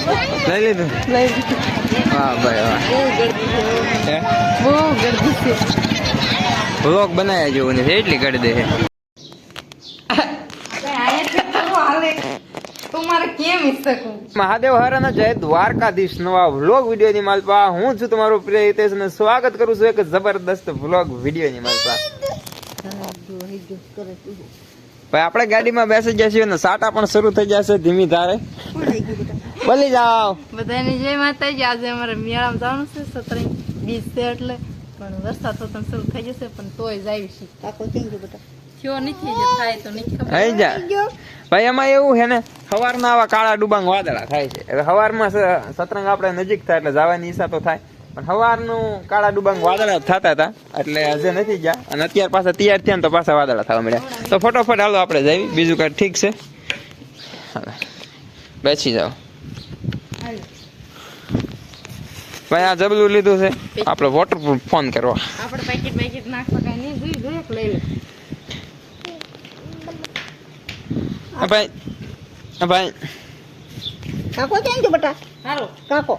લઈ લીધું. વાહ ભાઈ વાહ. બહુ ગરદી છે. વ્લોગ બનાવ્યા જેવું નથી એટલી કરી દે છે. મહાદેવ હર અને જય દ્વારકાધીશ નવા વ્લોગ વિડીયોની માલપા હું છું તમારો પ્રિય હિતેશ અને સ્વાગત કરું છું એક જબરદસ્ત વ્લોગ વિડીયોની માલપા. ભાઈ આપણે ગાડીમાં બેસી જશે અને સાટા પણ શરૂ થઈ જશે ધીમી ધારે. બોલી જાઓ બધાને જય માતાજી. આજે અમારે મેળામાં જવાનું છે, સતરંગ બીજ છે એટલે પણ વરસાદ તો શરૂ થઈ જશે પણ તોય જાય છે. કાકો કેમ કે બેટા થયો નથી જે થાય તો નથી ખબર. થઈ જા ભાઈ. એમાં એવું છે ને સવારના આવા કાળા ડુબાંગ વાદળા થાય છે. હવે સવારમાં સતરંગ આપણે નજીક થાય એટલે જવાની ઈચ્છા તો થાય પણ સવારનું કાળા ડુબાંગ વાદળા થતા હતા એટલે હજે નથી ગયા અને અત્યારે પાછા તૈયાર થયા ને તો પાછા વાદળા થવા મળ્યા. તો ફટોફટ હાલો આપણે જઈએ. બીજું કાંઈ ઠીક છે. બેસી જાઓ ભાઈ. આ જબલું લીધું છે આપણે વોટરપ્રૂફ ફોન કરવા. આપણે પેકેટ નાખવા કાંઈ નહીં જોઈ લઈ લે. ભાઈ ભાઈ કાકો ક્યાં ગયો બેટા? હાલો કાકો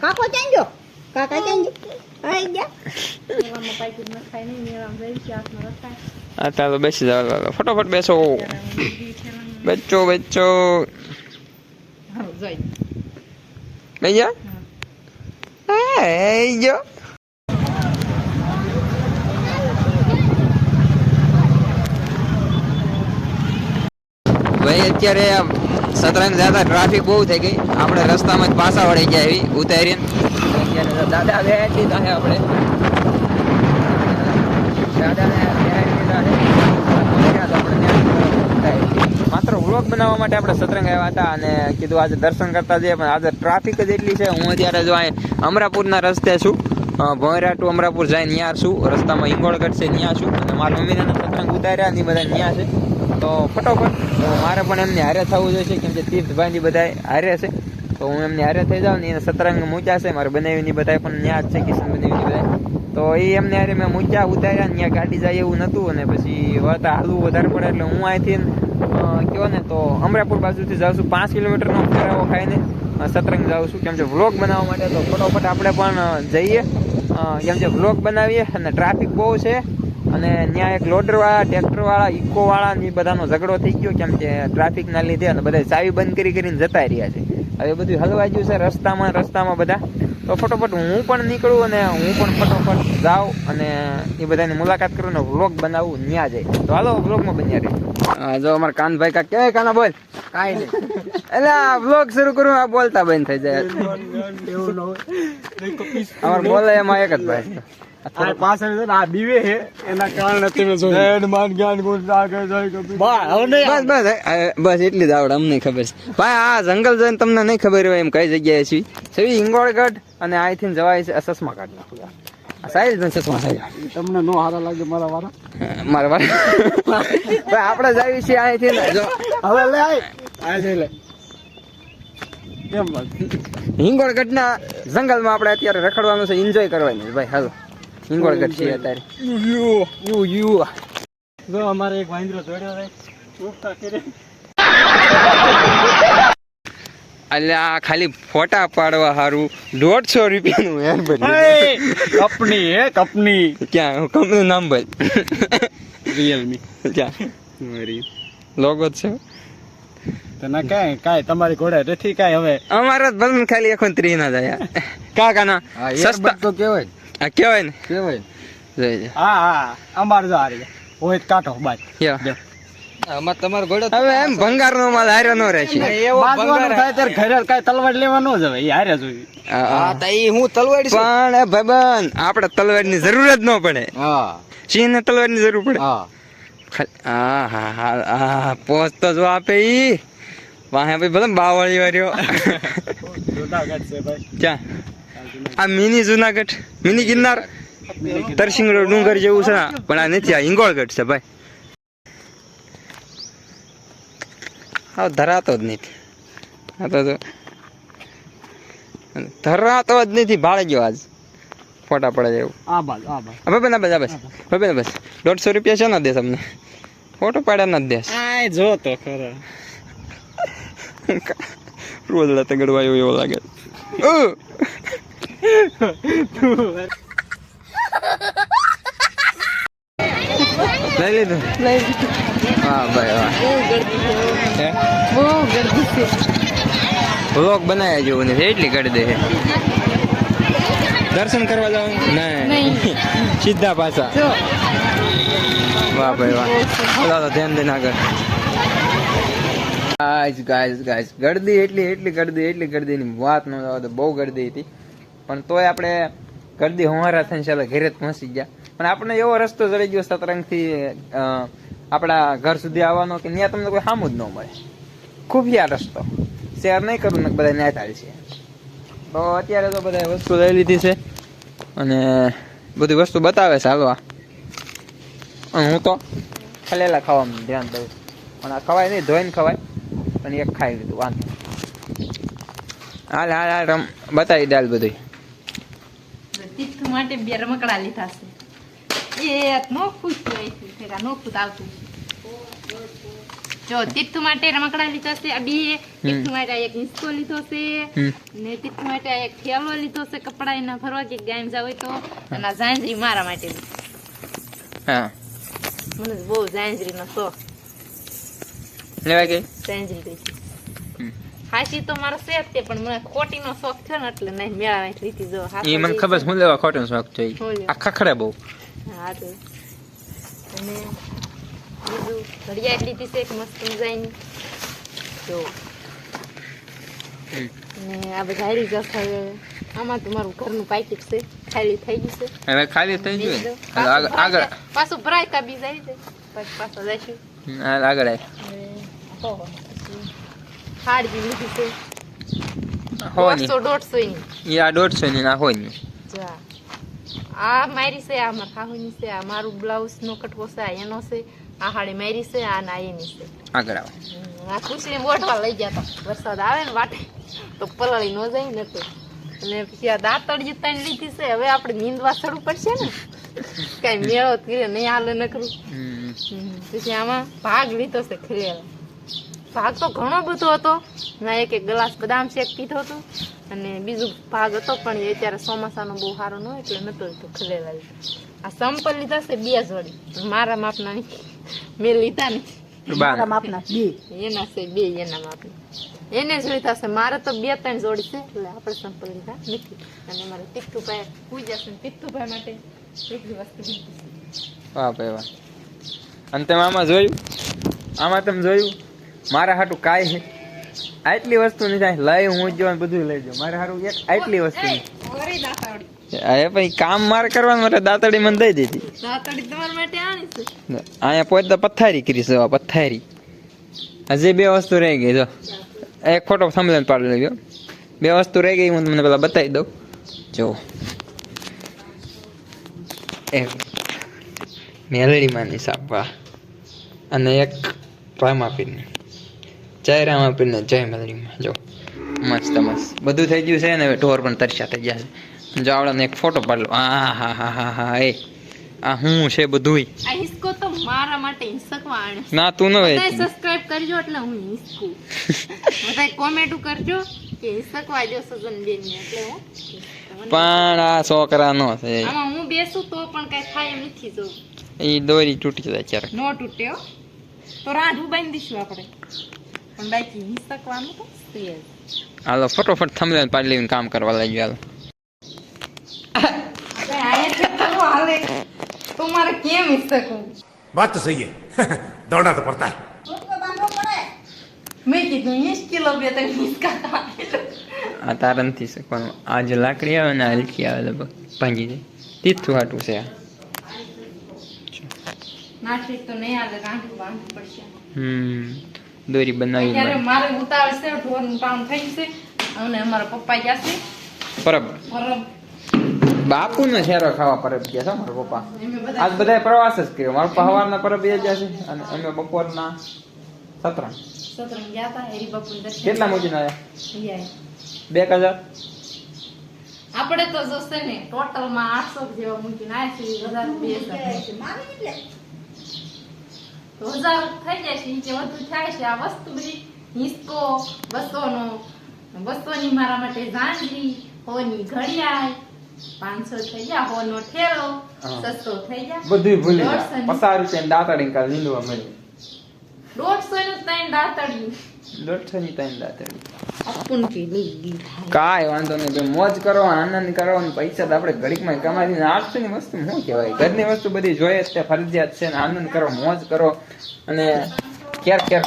કાકો ક્યાં ગયો? કાકા ક્યાં ગયો? આઈ ગયા. મેળામાં પેકેટ નખાય નહીં, મેળામાં જઈ છે હાથમાં રખાય. હા ચાલો બેસી જાઓ. ફટોફટ બેસો. બેચો બેચો હાલો જોઈ લઈ જા. એ ગયો. ભાઈ અત્યારે સતરંગ જ્યાદા ટ્રાફિક બહુ થઈ ગઈ. આપણે રસ્તામાં જ પાછા વળી ગયા એવી ઉતારીને. અત્યારે દાદા બેઠી દીધા છે આપણે. માત્ર વ્લોગ બનાવવા માટે આપણે સતરંગ આવ્યા હતા અને કીધું આજે દર્શન કરતા જઈએ પણ આજે ટ્રાફિક જ એટલી છે. હું અત્યારે જો અમરાપુરના રસ્તે છું. ભોંયરા ટુ અમરાપુર જઈને ત્યાં છું. રસ્તામાં હિંગોળગઢ છે ત્યાં છું અને મારા મમ્મીને સતરંગ ઉતાર્યા ને બધા ત્યાં છે. તો ફટોફટ મારે પણ એમને હારે થવું જોઈએ કેમ કે તીર્થભાઈ બધા હારે છે. તો હું એમને હારે થઈ જાઉં ને એને સતરંગ મૂક્યા છે મારે બનાવીની બધા પણ ત્યાં જ છે. કિશન બનાવીની બધા તો એ એમને હારે મેં મૂક્યા ઉતાર્યા ને ત્યાં ગાડી જાય એવું નહોતું અને પછી વળતા હાલવું વધારે પડે એટલે હું અહીંથી કહો ને તો અમરાપુર બાજુથી જાઉં છું. 5 કિલોમીટરનો ફેરાવો ખાઈને સતરંગ જાઉં છું કેમ કે વ્લોગ બનાવવા માટે. તો ફટોફટ આપણે પણ જઈએ કેમ કે વ્લોગ બનાવીએ અને ટ્રાફિક બહુ છે અને ત્યાં એક લોડરવાળા ટ્રેક્ટરવાળા ઇકોવાળા ને બધાનો ઝઘડો થઈ ગયો કેમ કે ટ્રાફિકના લીધે અને બધા ચાવી બંધ કરીને જતા રહ્યા છે. હવે બધું હલવાઈ ગયું છે રસ્તામાં બધા. તો ફટોફટ હું પણ નીકળું અને હું પણ ફટોફટ જાઉં અને એ બધાની મુલાકાત કરું ને વ્લોગ બનાવું ત્યાં જાય. તો હાલો વ્લોગમાં બન્યા રહે. જો અમારા કાનભાઈ કા કેવાય કાના બોલ કાંઈ નહીં એટલે આ વ્લોગ શરૂ કરું આ બોલતા બંધ થઈ જાય. અમારે બોલે એમાં એક જ ભાઈ પાછળ આ બીવે છે એના કારણે તમે બસ એટલી જ આવડે અમને ખબર છે ભાઈ. આ જંગલ જઈને તમને નહીં ખબર હોય એમ કઈ જગ્યાએ છીએ સેવી હિંગોળગઢ અને અહીંથી જવાય છે ચશ્મા કાઢ નાખું સાહેબ ચશ્મા સાહેબ તમને નો હારા લાગે મારા વાળા ભાઈ આપણે જઈએ છીએ અહીંથી હવે લે આ લે હિંગોળગઢ ના જંગલમાં આપણે અત્યારે રખડવાનું છે, એન્જોય કરવાનું છે ભાઈ. હાલો હિંગોળગઢ છીએ અત્યારે. જો અમારે એક વાંદરો દોડ્યો છે ચોકતા કરે. એટલે આ ખાલી ફોટા પાડવા સારું 150 રૂપિયાનું હેર બની કંપની હે કંપની. ક્યાં કંપનીનું નામ ભાઈ? રિયલમી. ક્યાં લોગો જ છે તને કાંઈ તમારી ઘોડે નથી કાંઈ. હવે અમારા ભલે ખાલી 130 ના જાય કાકાના સસ્તા તો કેવાય આ કહેવાય ને કેવાય. જોઈ હા અમારે જો હારી હોય કાઢો બાદ તમારો ઘોડો હવે એમ ભંગારનો માલ હાર્યો ન રહે છે. એવો ભંગાર થાય ત્યારે ઘરે કાંઈ તલવાર લેવા ન જવે એ હારે જોઈ. હા તો એ હું તલવાર પણ ભાઈબંધ આપણે તલવારની જરૂર જ ન પડે. હા સિંહને તલવારની જરૂર પડે. હા હા પોચ તો જો આપે ઈ વાહે ભાઈ ભલે બાવળી વાર્યો જુનાગઢ છે ભાઈ. ક્યાં આ મિની જુનાગઢ મિની ગિરનાર તરસિંગડો ડુંગર જેવું છે પણ આ નથી. આ હિંગોળગઢ છે ભાઈ. હા ધરાતો જ નથી. હા તો ધરાતો જ નથી. ભાડે ગયો આજ ફોટા પડે એવું. આ બાદ બસ 150 રૂપિયા છે ને દે તમને ફોટો પાડ્યા ના દેશ. આ જો તો ખરો રોજડા તગડવાયો એવો લાગે. લઈ લીધું. હા ભાઈ વાહ. હે? બહુ ગરદી છે. વ્લોગ બનાવ્યા જેવું નથી એટલી કરી દે છે. દર્શન કરવા જાવ નહીં સીધા પાછા. જો વાહ ભાઈ વાહ. ચાલો ધ્યાન દઈને આગળ. ગાઈસ ગરદી એટલી ગરદીની વાત ન જાવ તો બહુ ગરદી હતી. પણ તોય આપણે ગરદી હોવારા થઈને ચાલો ઘરે જ પહોંચી ગયા. પણ આપણે એવો રસ્તો જડી ગયો સતરંગથી આપણા ઘર સુધી આવવાનો કે ત્યાં તમને કોઈ સામું જ ન મળે. ખૂબ યાર રસ્તો શેર નહીં કરું ને બધા ન્યાય થાય છે. તો અત્યારે તો બધા વસ્તુ લઈ લીધી છે અને બધી વસ્તુ બતાવે છે હાલવા. અને હું તો ખલેલા ખાવામાં ધ્યાન દઉં. પણ આ ખવાય નહીં, ધોઈને ખવાય. પણ એક ખાઈ લીધું વાંધો. હાલ રમ બતાવી દાલ બધું. તીર્થ માટે બે રમકડા લીધા છે. એ નોખું જ છે, નોખું આવતું. જો તીર્થ માટે રમકડા લીધા છે. આ બે તીર્થ માટે એક નિસ્કો લીધો છે ને તીર્થ માટે એક થેલો લીધો છે કપડા એના ભરવા કે ગામ જાવ હોય તો. અને આ ઝાંઝરી મારા માટે. હા મને બહુ ઝાંઝરી નો શોખ. લેવાય ગઈ ઝાંઝરી ગઈ હાચી તો મારો છે જ તે, પણ મને ખોટી નો શોખ થયો ને એટલે નહીં મેળાવા લીધી. જો એ મને ખબર છે. હું લેવા ખોટો શોખ છે. આ ખખડે બહુ. હા તો અને બીજું ઘડિયાળ લીધી છે એક મસ્ત મજાની. જો અને આ બધા હારી જશે. આમાં તો મારું ઘરનું પાકીટ છે, ખાલી થઈ ગયું છે. હવે ખાલી થઈ ગયું. આગળ પાછું ભરાય તા બીજા આવી જાય પછી પાછા જઈશું. આગળ હાડી લીધી છે હોય ની 150 ની. એ આ 150 ની ના હોય ની. જા આ મારી છે, આ મારા ખાહુની છે, આ મારું બ્લાઉઝ નો કટકો છે, આ એનો છે, આ હાડી મારી છે, આ ના એની છે. આગળ આવો. આ ખુશી બોટવા લઈ ગયા તા. વરસાદ આવે ને વાટે તો પલળી ન જાય ને તો. અને પછી આ દાંતડી તણ લીધી છે. હવે આપણે નીંદવા ચડવું પડશે ને, કઈ મેળો તીરે નહીં હાલે નકરું. પછી આમાં ભાગ લીધો છે ખરેલા. ભાગ તો ઘણો બધો હતો. ના એક ગ્લાસ બદામ શેક પીધો હતો અને બીજું ભાગ હતો પણ એ અત્યારે ચોમાસાનો બહુ સારો ન હોય એટલે નતો લીધો. ખરેલા લીધો. આ સંપલ લીધા છે 2 જોડી. મારા માપના નહીં, મેં લીધા નથી. મારા માપના બે. એના છે 2 એના માપના. એને જ લીધા છે. મારે તો 2-3 જોડી છે એટલે આપણે સંપલ લીધા નથી. અને મારે તીર્થુભાઈ પૂજા છે, તીર્થુભાઈ માટે એટલી વસ્તુ લીધી છે. વાહ ભાઈ વાહ. અને તમે આમાં જોયું, આમાં તમે જોયું મારા હાટું કાંઈ છે આટલી વસ્તુ નહીં થાય. લઈ હું જ બધું લઈ જાઉં. મારે હારું એક આટલી વસ્તુ નહીં. અરે ભાઈ કામ મારે કરવાનું માટે દાંતડી મને દઈ દીધી. દાંતડી તમારા માટે આણી છે. અહીંયા પહોંચતા પથ્થારી કરી છે. પથ્થારી હજી 2 વસ્તુ રહી ગઈ. જો એક ફોટો સંમેલન પાડી લેજો. 2 વસ્તુ રહી ગઈ હું તમને પેલા બતાવી દઉં. જો એક મેલડીમાંની સાપવા અને એક રામાપીરની. જય રામાપીરને જય મેલડીમાં. જો મસ્ત બધું થઈ ગયું છે ને. હવે ઢોર પણ તરસ્યા થઈ ગયા છે. જો આવડાને એક ફોટો પાડલો. હા એ આ હું છે બધુંય. આ હિસ્કો તો મારા માટે હિસ્કવા આણે. ના તું ન હોય. બધાય સબસ્ક્રાઇબ કરજો એટલે હું હિસ્કું. બધાય કોમેન્ટ કરજો કે હિસ્કવા દો સજન બેન ને એટલે હું. પણ આ છોકરા નો છે. આમાં હું બેસું તો પણ કઈ થાય એમ નથી. જો એ દોરી તૂટી જાય ક્યારેક. નો તૂટ્યો તો રાંધું બાંધી દઈશું આપણે. પણ બાકી હિસ્કવાનું તો છે. હાલો ફટોફટ થંબનેલ પાડી લઈને કામ કરવા લાગ્યો. હાલો तुम्हारे क्या मिस्टेक हो? बात तो सही है दौड़ना तो पड़ता है मैं कितनी मुश्किल हो गया था इसका આ તારા નથી શકવાનું. આ જે લાકડી આવે ને હલકી આવે લગભગ ભાંગી જાય. તીર્થું હાટું છે આ. નાઠી તો નહીં આવે. રાંધું બાંધવું પડશે. દોરી બનાવી. અત્યારે મારે ઉતાવળ છે. ઢોરનું કામ થઈ છે અને અમારા પપ્પા ગયા છે પરબ. પરબ. બાપુ નો શેરો ખાવા પરબ ગયા છે મારા પપ્પા. આજ બધા પ્રવાસ જ કર્યો. મારા પપ્પા સવારના પરબ ગયા છે અને અમે બપોરના સતરંગ ગયા હતા. હેરી બાપુ દર્શન કેટલા મૂકીને આવ્યા? 2000. આપણે તો જોશે ને ટોટલ માં 800 જેવા મૂકીને આવ્યા છે. 1000 2000 થઈ જાય છે. એ વધુ થાય છે. આ વસ્તુ બધી હિસ્કો 200 નો 200 ની મારા માટે ઝાંઝરી, 100 ની ઘડિયાળ, 500 થઈ ગયા, 100 નો ઠેલો, 600 થઈ ગયા, બધું ભૂલી ગયા 150 50 રૂપિયા દાંતડી કાલ નીંદવા મળ્યું 150 નું ત્રણ દાંતડિયું 150 ની ત્રણ દાંતડી અપુન કે લઈ લીધા. કાંઈ વાંધો નહીં ભાઈ, મોજ કરો, આનંદ કરો, અને પૈસા તો આપણે ઘડીકમાં કમાઈને આળસુની વસ્તુ શું કહેવાય, ઘરની વસ્તુ બધી જોઈએ જ તે ફરજિયાત છે ને. આનંદ કરો, મોજ કરો, અને ક્યાંક ક્યાંક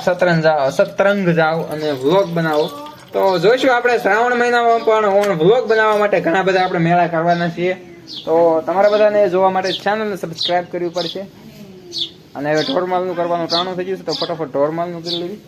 સતરંગ જાઓ અને વ્લોગ બનાવો. તો જોઈશું આપણે શ્રાવણ મહિનામાં પણ વ્લોગ બનાવવા માટે ઘણા બધા આપણે મેળા કરવાના છીએ. તો તમારા બધાને જોવા માટે ચેનલને સબસ્ક્રાઇબ કરવી પડશે. અને હવે ઢોરમાલનું કરવાનું ટાણું થઈ ગયું છે, તો ફટાફટ ઢોરમાલનું કરી લેવી.